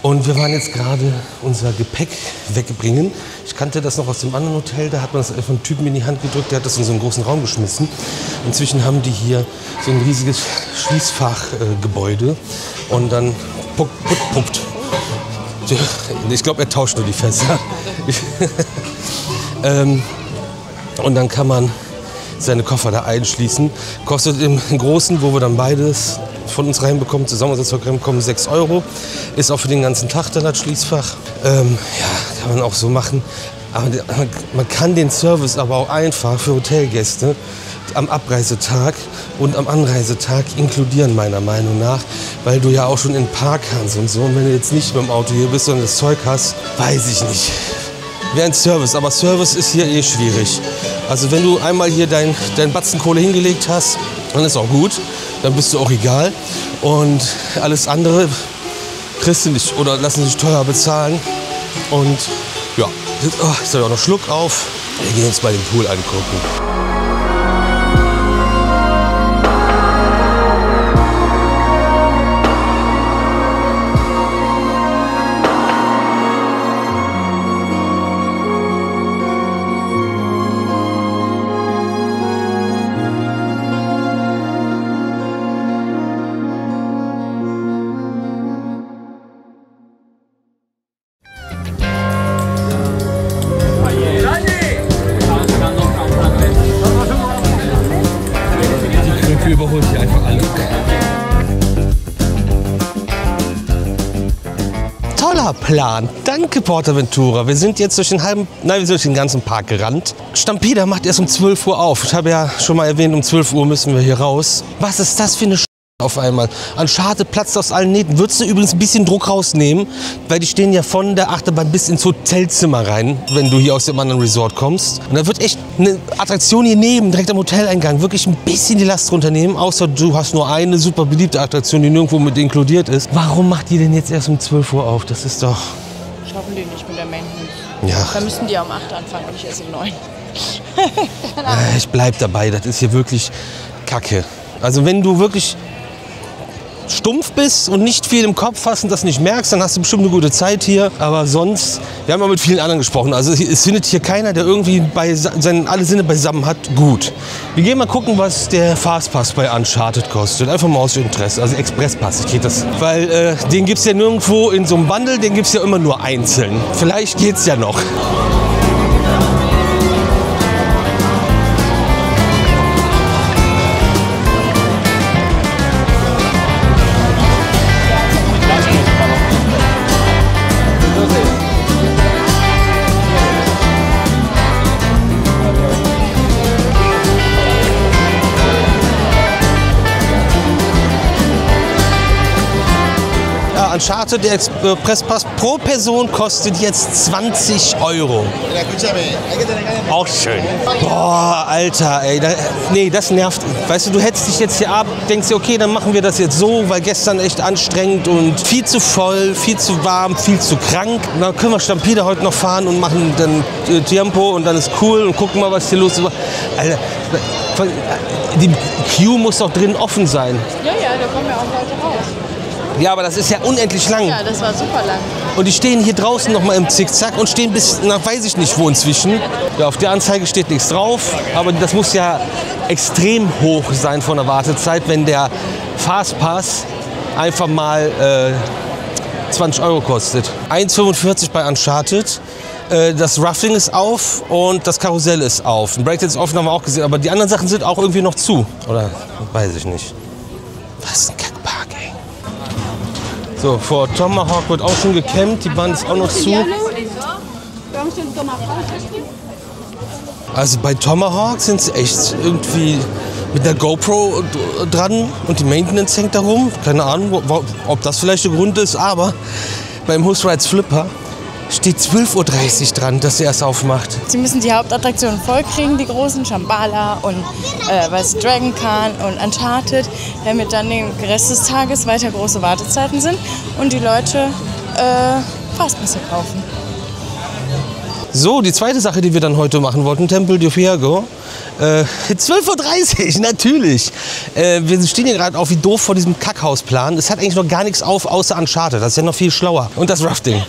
Und wir waren jetzt gerade unser Gepäck wegbringen. Ich kannte das noch aus dem anderen Hotel. Da hat man das von einem Typen in die Hand gedrückt. Der hat das in so einen großen Raum geschmissen. Inzwischen haben die hier so ein riesiges Schließfachgebäude. Und dann puppt. Ich glaube, er tauscht nur die Fässer. Und dann kann man seine Koffer da einschließen. Kostet im Großen, wo wir dann beides von uns reinbekommen, zusammen reinbekommen, 6 €. Ist auch für den ganzen Tag dann das Schließfach. Ja, kann man auch so machen. Aber man kann den Service aber auch einfach für Hotelgäste am Abreisetag und am Anreisetag inkludieren, meiner Meinung nach, weil du ja auch schon in den Park kannst und so. Und wenn du jetzt nicht mit dem Auto hier bist, sondern das Zeug hast, weiß ich nicht. Wäre ein Service, aber Service ist hier eh schwierig. Also wenn du einmal hier dein Batzen Kohle hingelegt hast, dann ist auch gut, dann bist du auch egal. Und alles andere kriegst du nicht oder lassen sich teuer bezahlen. Und ja, ich soll auch noch Schluck auf. Wir gehen uns mal den Pool angucken. Überholt hier einfach alle. Toller Plan. Danke, Portaventura. Wir sind jetzt durch den ganzen Park gerannt. Stampeder macht erst um 12 Uhr auf. Ich habe ja schon mal erwähnt, um 12 Uhr müssen wir hier raus. Was ist das für eine auf einmal? Uncharted platzt aus allen Nähten. Würdest du übrigens ein bisschen Druck rausnehmen, weil die stehen ja von der Achterbahn bis ins Hotelzimmer rein, wenn du hier aus dem anderen Resort kommst. Und da wird echt eine Attraktion hier neben, direkt am Hoteleingang, wirklich ein bisschen die Last runternehmen, außer du hast nur eine super beliebte Attraktion, die nirgendwo mit inkludiert ist. Warum macht die denn jetzt erst um 12 Uhr auf? Das ist doch... Schaffen die nicht mit der Maintenance. Ja. Da müssten die um 8 anfangen und nicht erst um 9. Ich bleib dabei, das ist hier wirklich Kacke. Also wenn du wirklich stumpf bist und nicht viel im Kopf hast und das nicht merkst, dann hast du bestimmt eine gute Zeit hier. Aber sonst, wir haben ja mit vielen anderen gesprochen, also es findet hier keiner, der irgendwie alle Sinne beisammen hat, gut. Wir gehen mal gucken, was der Fastpass bei Uncharted kostet. Einfach mal aus Interesse, also Expresspass, geht das. Weil den gibt es ja nirgendwo in so einem Bundle, den gibt es ja immer nur einzeln. Vielleicht geht's ja noch. Uncharted, der Expresspass pro Person kostet jetzt 20 €. Auch schön. Boah, Alter, ey. Nee, das nervt. Weißt du, du hetzt dich jetzt hier ab, denkst dir, okay, dann machen wir das jetzt so, weil gestern echt anstrengend und viel zu voll, viel zu warm, viel zu krank. Und dann können wir Stampede heute noch fahren und machen dann Tempo und dann ist cool und gucken mal, was hier los ist. Alter, die Queue muss doch drin offen sein. Ja, da kommen ja auch Leute raus. Ja, aber das ist ja unendlich lang. Ja, das war super lang. Und die stehen hier draußen noch mal im Zickzack und stehen bis nach weiß ich nicht wo inzwischen. Ja, auf der Anzeige steht nichts drauf, aber das muss ja extrem hoch sein von der Wartezeit, wenn der Fastpass einfach mal 20 € kostet. 1,45 bei Uncharted. Das Roughing ist auf und das Karussell ist auf. Ein Breakdance ist offen, haben wir auch gesehen, aber die anderen Sachen sind auch irgendwie noch zu. Oder weiß ich nicht. Was ein Kackpark, ey. So, vor Tomahawk wird auch schon gecampt, die Bahn ist auch noch zu. Also bei Tomahawk sind sie echt irgendwie mit der GoPro dran und die Maintenance hängt da rum. Keine Ahnung, ob das vielleicht der Grund ist, aber beim Who's Rides Flipper steht 12:30 Uhr dran, dass er erst aufmacht. Sie müssen die Hauptattraktionen vollkriegen, die großen Shambhala und Dragon Khan und Uncharted, damit dann den Rest des Tages weiter große Wartezeiten sind und die Leute Fastpässe kaufen. So, die zweite Sache, die wir dann heute machen wollten, Temple de Fuego. 12:30 Uhr, natürlich. Wir stehen hier gerade auf wie doof vor diesem Kackhausplan. Es hat eigentlich noch gar nichts auf, außer Uncharted. Das ist ja noch viel schlauer. Und das Rafting.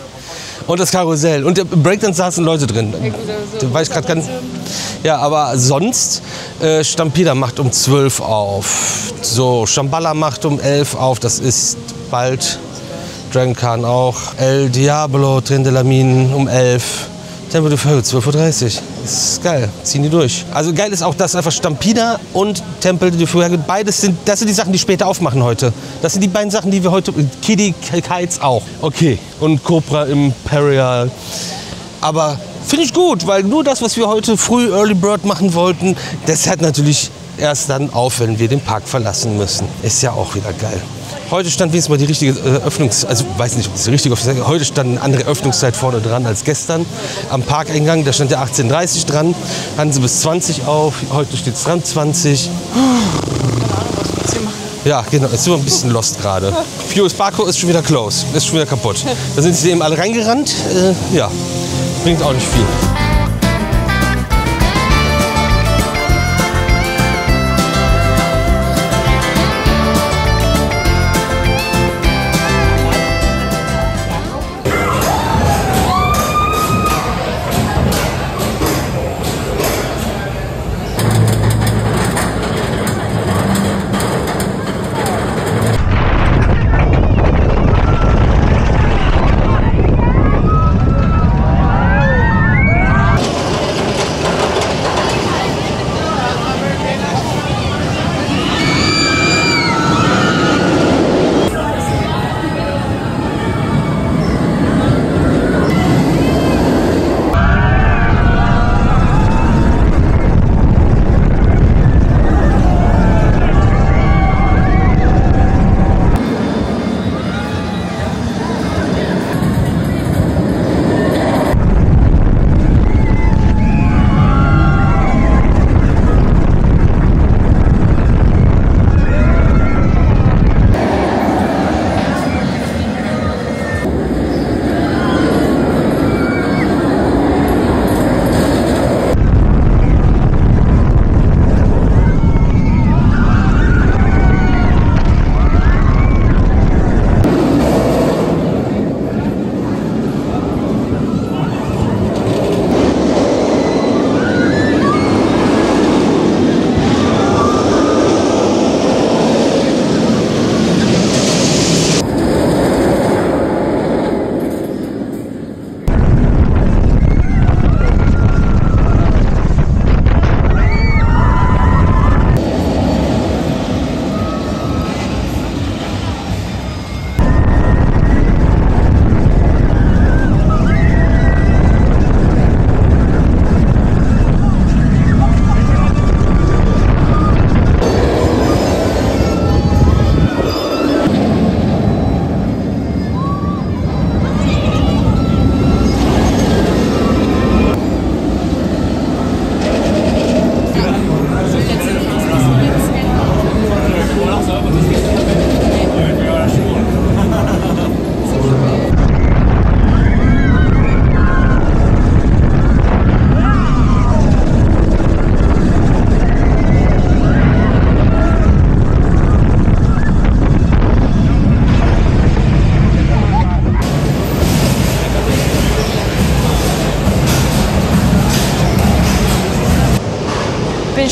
Und das Karussell. Und im Breakdance saßen Leute drin. Da weiß ich gerade gar nicht. Ja, aber sonst, Stampida macht um 12 auf. So, Shambhala macht um 11 auf. Das ist bald. Dragon Khan auch. El Diablo, Tren de la Mine um 11. Temple de Fuego, 12:30 Uhr. Das ist geil. Ziehen die durch. Also geil ist auch, dass einfach Stampida und Temple de Fuego, das sind die Sachen, die später aufmachen heute. Das sind die beiden Sachen, die wir heute, Kiddie Kites auch. Okay. Und Cobra Imperial. Aber finde ich gut, weil nur das, was wir heute früh Early Bird machen wollten, das hört natürlich erst dann auf, wenn wir den Park verlassen müssen. Ist ja auch wieder geil. Heute stand wenigstens mal die richtige also weiß nicht, ob das die richtige Öffnungszeit ist. Heute stand eine andere Öffnungszeit vorne dran als gestern. Am Parkeingang, da stand ja 18:30 Uhr dran. Hatten sie bis 20 auf. Heute steht es dran 20. Ja, genau. Jetzt sind wir ein bisschen lost gerade. Furious Barco ist schon wieder close. Ist schon wieder kaputt. Da sind sie eben alle reingerannt. Ja, bringt auch nicht viel.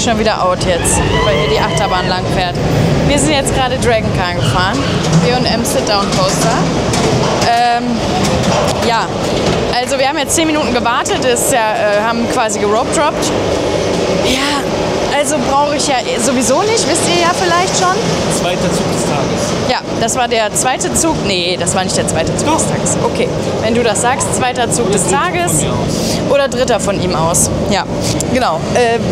eigentlich schon wieder out jetzt, weil hier die Achterbahn lang fährt. Wir sind jetzt gerade Dragon Car gefahren. B&M Sit-Down Coaster. Ja, also wir haben jetzt 10 Minuten gewartet, haben quasi gerope-dropped. Ja, also brauche ich ja sowieso nicht, wisst ihr ja vielleicht schon. Zweiter Zug des Tages. Ja, das war der zweite Zug. Nee, das war nicht der zweite Zug des Tages. Okay, wenn du das sagst, zweiter Zug des Tages oder dritter von ihm aus. Ja, genau.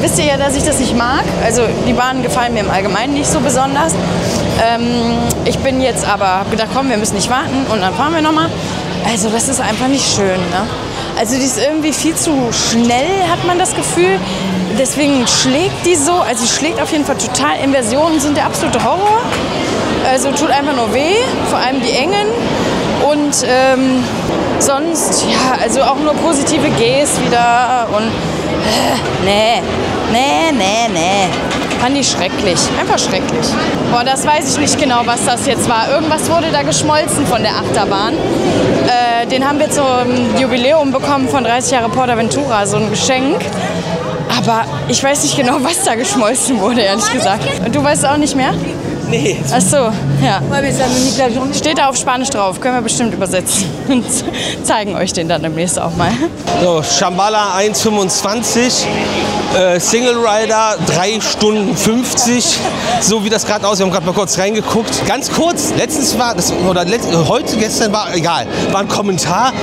Wisst ihr ja, dass ich das nicht mag. Also die Bahnen gefallen mir im Allgemeinen nicht so besonders. Ich bin jetzt aber, habe gedacht, komm, wir müssen nicht warten und dann fahren wir nochmal. Also das ist einfach nicht schön, ne? Also die ist irgendwie viel zu schnell, hat man das Gefühl. Deswegen schlägt die so, also sie schlägt auf jeden Fall total. Inversionen sind der absolute Horror. Also tut einfach nur weh, vor allem die engen. Und sonst, ja, also auch nur positive Gs wieder. Und nee. Fand ich schrecklich, einfach schrecklich. Boah, das weiß ich nicht genau, was das jetzt war. Irgendwas wurde da geschmolzen von der Achterbahn. Den haben wir zum Jubiläum bekommen von 30 Jahre PortAventura, so ein Geschenk. Aber ich weiß nicht genau, was da geschmolzen wurde, ehrlich gesagt. Und du weißt es auch nicht mehr? Nee. Ach so, ja. Steht da auf Spanisch drauf, können wir bestimmt übersetzen und zeigen euch den dann demnächst auch mal. So, Shambhala 1,25, Single Rider 3 Stunden 50, so wie das gerade aussieht. Wir haben gerade mal kurz reingeguckt. Ganz kurz, letztens war das, gestern war, egal, war ein Kommentar,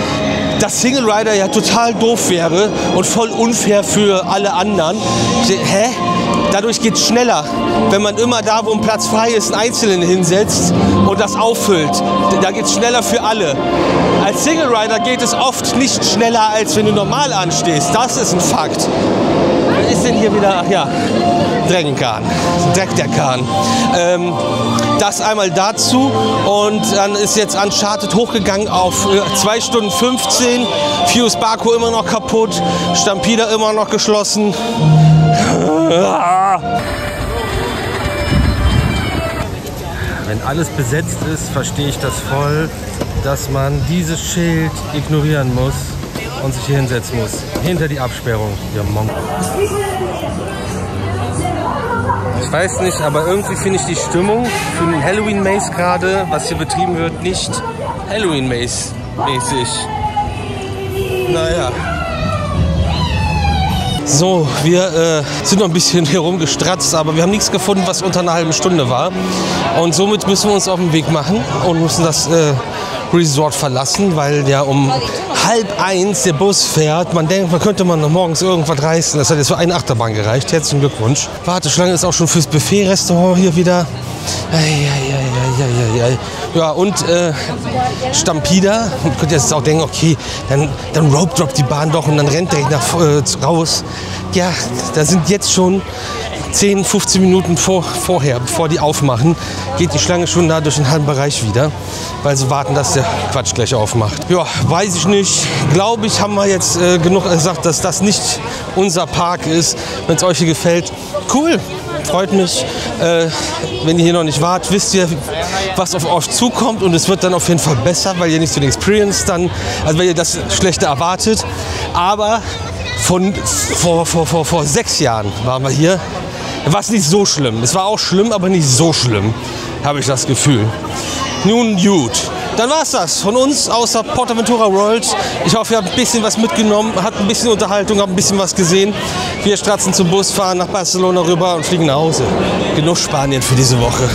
dass Single Rider ja total doof wäre und voll unfair für alle anderen. Hä? Dadurch geht es schneller, wenn man immer da, wo ein Platz frei ist, einen Einzelnen hinsetzt und das auffüllt. Da geht es schneller für alle. Als Single Rider geht es oft nicht schneller, als wenn du normal anstehst. Das ist ein Fakt. Was ist denn hier wieder? Ach ja, Dragon Car. Dreck der Kahn. Das einmal dazu und dann ist jetzt Uncharted hochgegangen auf 2 Stunden 15. Fuse Baku immer noch kaputt, Stampeder immer noch geschlossen. Wenn alles besetzt ist, verstehe ich das voll, dass man dieses Schild ignorieren muss und sich hier hinsetzen muss. Hinter die Absperrung. Ja, Monk. Ich weiß nicht, aber irgendwie finde ich die Stimmung für den Halloween Maze gerade, was hier betrieben wird, nicht Halloween Maze mäßig. Naja. So, wir sind noch ein bisschen herumgestratzt, aber wir haben nichts gefunden, was unter einer halben Stunde war. Und somit müssen wir uns auf den Weg machen und müssen das Resort verlassen, weil ja um 12:30 der Bus fährt. Man denkt, man könnte noch morgens irgendwas reißen. Das hat jetzt für eine Achterbahn gereicht. Herzlichen Glückwunsch. Warteschlange ist auch schon fürs Buffet-Restaurant hier wieder. Ja, und Stampeder. Man könnte jetzt auch denken, okay, dann rope-drop die Bahn doch und dann rennt der raus. Ja, da sind jetzt schon 10, 15 Minuten vorher, bevor die aufmachen, geht die Schlange schon da durch den halben Bereich wieder, weil sie warten, dass der Quatsch gleich aufmacht. Ja, weiß ich nicht. Glaube ich, haben wir jetzt genug gesagt, dass das nicht unser Park ist. Wenn es euch hier gefällt, cool. Freut mich. Wenn ihr hier noch nicht wart, wisst ihr, was auf euch zukommt und es wird dann auf jeden Fall besser, weil ihr nicht so den Experience dann, also weil ihr das Schlechte erwartet. Aber vor 6 Jahren waren wir hier. War es nicht so schlimm. Es war auch schlimm, aber nicht so schlimm, habe ich das Gefühl. Nun gut. Dann war es das von uns außer PortAventura World. Ich hoffe, ihr habt ein bisschen was mitgenommen, habt ein bisschen Unterhaltung, habt ein bisschen was gesehen. Wir stratzen zum Bus, fahren nach Barcelona rüber und fliegen nach Hause. Genug Spanien für diese Woche.